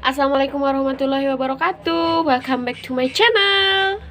Assalamualaikum warahmatullahi wabarakatuh. Welcome back to my channel.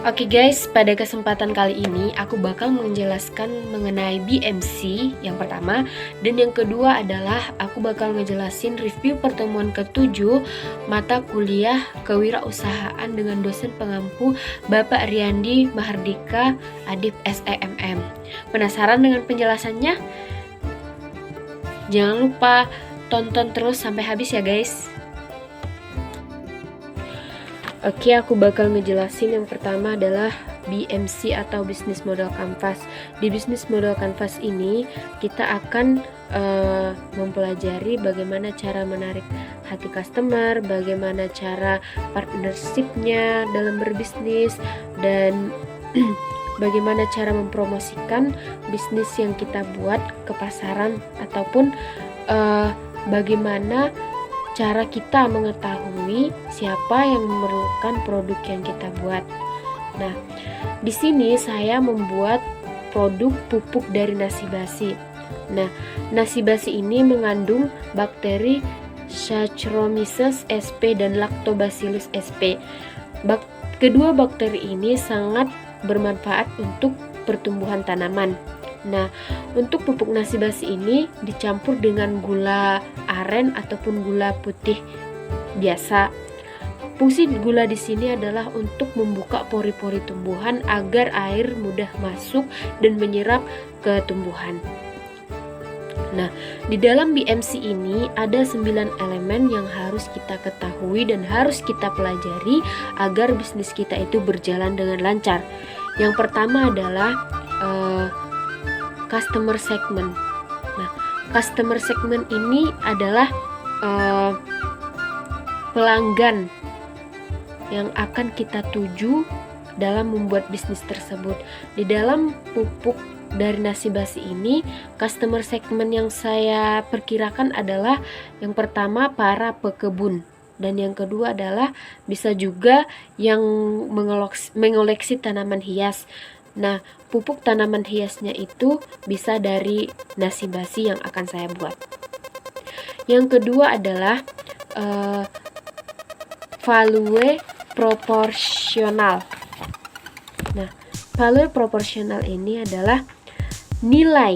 Oke guys, pada kesempatan kali ini aku bakal menjelaskan mengenai BMC yang pertama, dan yang kedua adalah aku bakal ngejelasin review pertemuan ke-7 mata kuliah kewirausahaan dengan dosen pengampu Bapak Riyandi Mahardika Adib SEMM. Penasaran dengan penjelasannya? Jangan lupa tonton terus sampai habis ya guys. Oke, aku bakal ngejelasin yang pertama adalah BMC atau Business Model Canvas. Di Business Model Canvas ini kita akan mempelajari bagaimana cara menarik hati customer, bagaimana cara partnershipnya dalam berbisnis, dan bagaimana cara mempromosikan bisnis yang kita buat ke pasaran, ataupun bagaimana cara kita mengetahui siapa yang memerlukan produk yang kita buat. Nah, di sini saya membuat produk pupuk dari nasi basi. Nah, nasi basi ini mengandung bakteri Saccharomyces sp dan Lactobacillus sp. Kedua bakteri ini sangat bermanfaat untuk pertumbuhan tanaman. Nah, untuk pupuk nasi basi ini dicampur dengan gula aren ataupun gula putih biasa. Fungsi gula di sini adalah untuk membuka pori-pori tumbuhan agar air mudah masuk dan menyerap ke tumbuhan. Nah, di dalam BMC ini ada 9 elemen yang harus kita ketahui dan harus kita pelajari agar bisnis kita itu berjalan dengan lancar. Yang pertama adalah customer segment. Nah, customer segment ini adalah pelanggan yang akan kita tuju dalam membuat bisnis tersebut. Di dalam pupuk dari nasi basi ini, customer segment yang saya perkirakan adalah yang pertama para pekebun, dan yang kedua adalah bisa juga yang mengoleksi tanaman hias. Nah, pupuk tanaman hiasnya itu bisa dari nasi basi yang akan saya buat. Yang kedua adalah value proporsional. Nah, value proporsional ini adalah nilai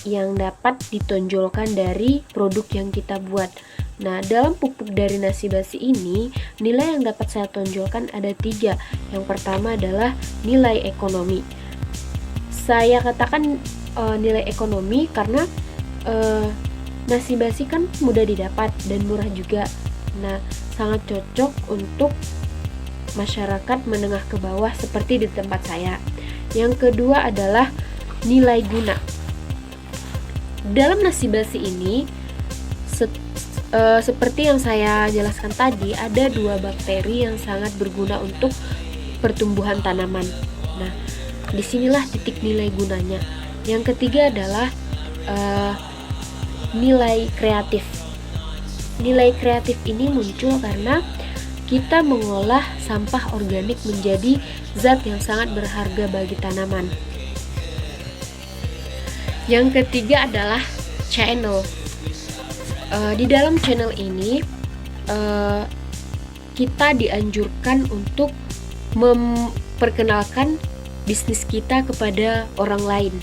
yang dapat ditonjolkan dari produk yang kita buat. Nah, dalam pupuk dari nasi basi ini, nilai yang dapat saya tonjolkan ada 3. Yang pertama adalah nilai ekonomi. Saya katakan nilai ekonomi karena nasi basi kan mudah didapat dan murah juga. Nah, sangat cocok untuk masyarakat menengah ke bawah seperti di tempat saya. Yang kedua adalah nilai guna. Dalam nasi basi ini seperti yang saya jelaskan tadi, ada 2 bakteri yang sangat berguna untuk pertumbuhan tanaman. Nah, disinilah titik nilai gunanya. Yang ketiga adalah nilai kreatif. Nilai kreatif ini muncul karena kita mengolah sampah organik menjadi zat yang sangat berharga bagi tanaman. Yang ketiga adalah channel. Di dalam channel ini kita dianjurkan untuk memperkenalkan bisnis kita kepada orang lain.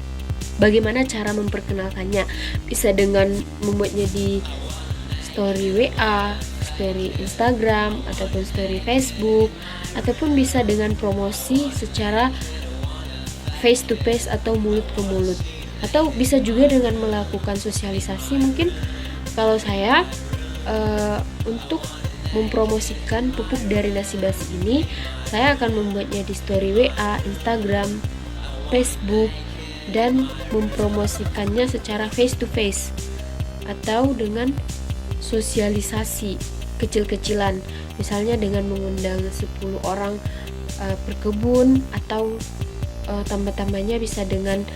Bagaimana cara memperkenalkannya? Bisa dengan membuatnya di story WA, story Instagram, ataupun story Facebook, ataupun bisa dengan promosi secara face to face atau mulut ke mulut, atau bisa juga dengan melakukan sosialisasi. Mungkin kalau saya untuk mempromosikan pupuk dari nasi basi ini, saya akan membuatnya di story WA, Instagram, Facebook, dan mempromosikannya secara face to face atau dengan sosialisasi kecil-kecilan, misalnya dengan mengundang 10 orang perkebun, atau tambah-tambahnya bisa dengan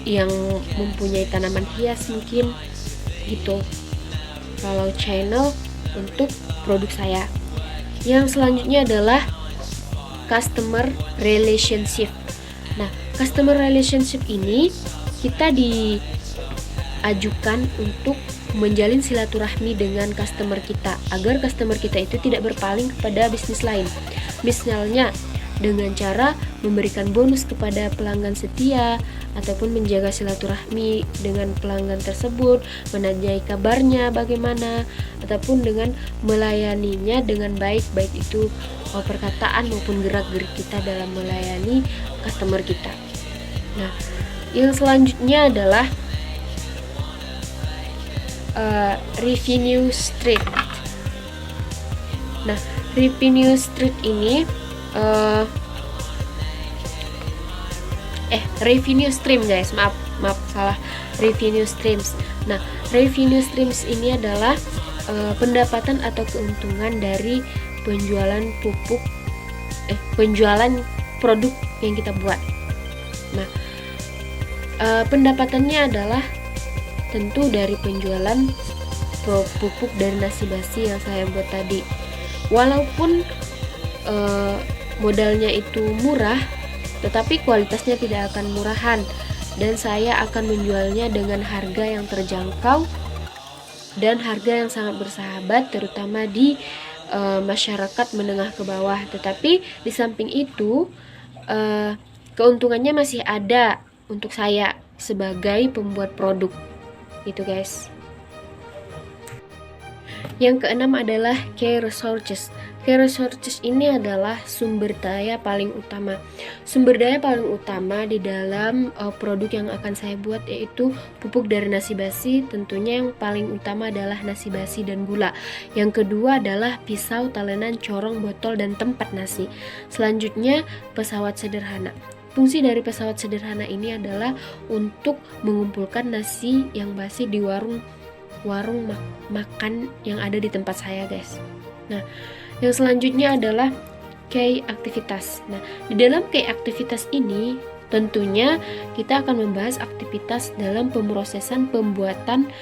yang mempunyai tanaman hias mungkin gitu. Kalau channel untuk produk saya. Yang selanjutnya adalah customer relationship. Nah, customer relationship ini kita diajukan untuk menjalin silaturahmi dengan customer kita agar customer kita itu tidak berpaling kepada bisnis lain. Misalnya dengan cara memberikan bonus kepada pelanggan setia ataupun menjaga silaturahmi dengan pelanggan tersebut, menanyai kabarnya bagaimana, ataupun dengan melayaninya dengan baik, baik itu perkataan maupun gerak-gerik kita dalam melayani customer kita. Nah, yang selanjutnya adalah revenue street. Nah, revenue street ini revenue stream guys, maaf salah, revenue streams. Nah, revenue streams ini adalah pendapatan atau keuntungan dari penjualan penjualan produk yang kita buat. Nah, pendapatannya adalah tentu dari penjualan pupuk dari nasi basi yang saya buat tadi. Walaupun modalnya itu murah, tetapi kualitasnya tidak akan murahan, dan saya akan menjualnya dengan harga yang terjangkau dan harga yang sangat bersahabat, terutama di masyarakat menengah ke bawah. Tetapi di samping itu keuntungannya masih ada untuk saya sebagai pembuat produk gitu guys. Yang keenam adalah key resources. Key resources ini adalah sumber daya paling utama. Sumber daya paling utama di dalam produk yang akan saya buat yaitu pupuk dari nasi basi. Tentunya yang paling utama adalah nasi basi dan gula. Yang kedua adalah pisau, talenan, corong, botol, dan tempat nasi. Selanjutnya pesawat sederhana. Fungsi dari pesawat sederhana ini adalah untuk mengumpulkan nasi yang basi di warung makan yang ada di tempat saya guys. Nah, yang selanjutnya adalah key aktivitas. Nah, di dalam key aktivitas ini tentunya kita akan membahas aktivitas dalam pemrosesan pembuatan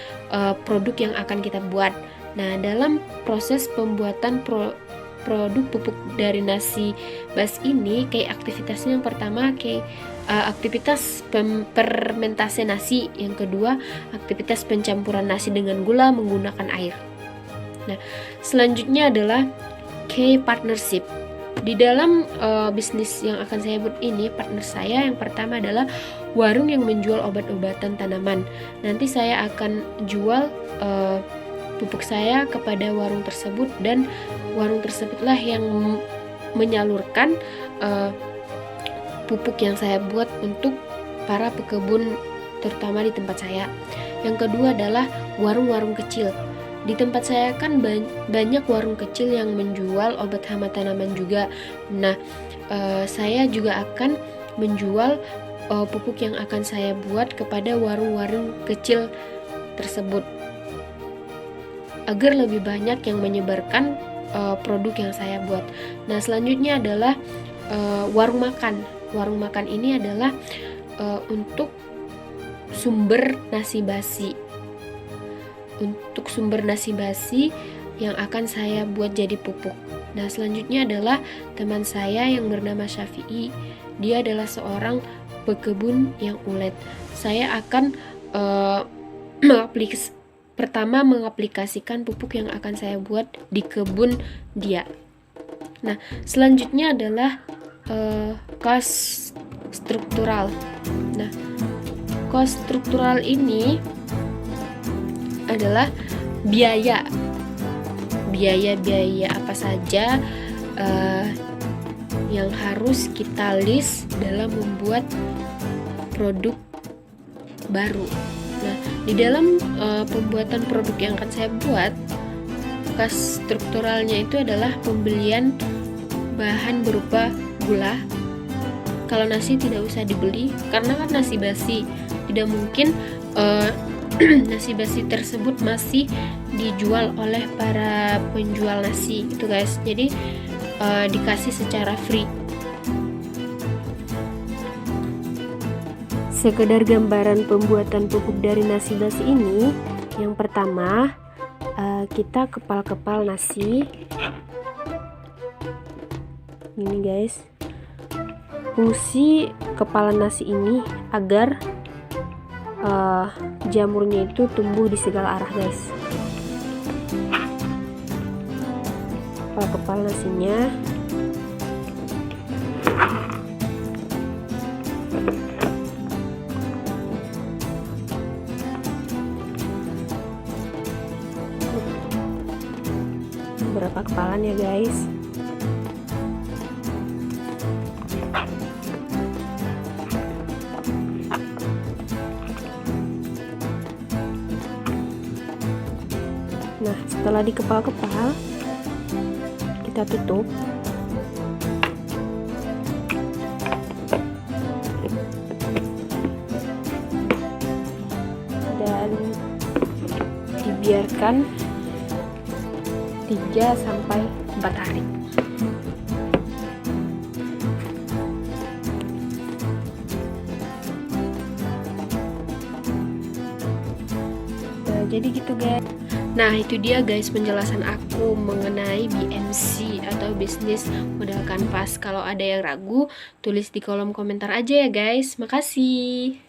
produk yang akan kita buat. Nah, dalam proses pembuatan produk pupuk dari nasi bas ini, key aktivitasnya yang pertama aktivitas fermentasi nasi, yang kedua aktivitas pencampuran nasi dengan gula menggunakan air. Nah, selanjutnya adalah key partnership. Di dalam bisnis yang akan saya buat ini, partner saya yang pertama adalah warung yang menjual obat-obatan tanaman. Nanti saya akan jual pupuk saya kepada warung tersebut, dan warung tersebutlah yang menyalurkan pupuk yang saya buat untuk para pekebun terutama di tempat saya. Yang kedua adalah warung-warung kecil. Di tempat saya kan banyak warung kecil yang menjual obat hama tanaman juga. Nah, saya juga akan menjual pupuk yang akan saya buat kepada warung-warung kecil tersebut agar lebih banyak yang menyebarkan produk yang saya buat. Nah, selanjutnya adalah warung makan. Warung makan ini adalah untuk sumber nasi basi. Untuk sumber nasi basi yang akan saya buat jadi pupuk. Nah, selanjutnya adalah teman saya yang bernama Syafi'i. Dia adalah seorang pekebun yang ulet. Saya akan pertama mengaplikasikan pupuk yang akan saya buat di kebun dia. Nah, selanjutnya adalah cost struktural. Nah, cost struktural ini adalah biaya apa saja yang harus kita list dalam membuat produk baru. Nah, di dalam pembuatan produk yang akan saya buat, cost strukturalnya itu adalah pembelian bahan berupa gula. Kalau nasi tidak usah dibeli karena kan nasi basi, tidak mungkin nasi basi tersebut masih dijual oleh para penjual nasi gitu guys. Jadi dikasih secara free. sekedar gambaran pembuatan pupuk dari nasi basi ini. Yang pertama, kita kepal-kepal nasi. Ini guys, fungsi kepalan nasi ini agar jamurnya itu tumbuh di segala arah guys. Kepal nasinya. Berapa kepalan ya guys? Nah, setelah dikepal-kepal, kita tutup. Dan dibiarkan 3-4 hari. Nah, jadi gitu guys. Nah, itu dia guys penjelasan aku mengenai BMC atau bisnis modal kanvas. Kalau ada yang ragu, tulis di kolom komentar aja ya guys. Makasih.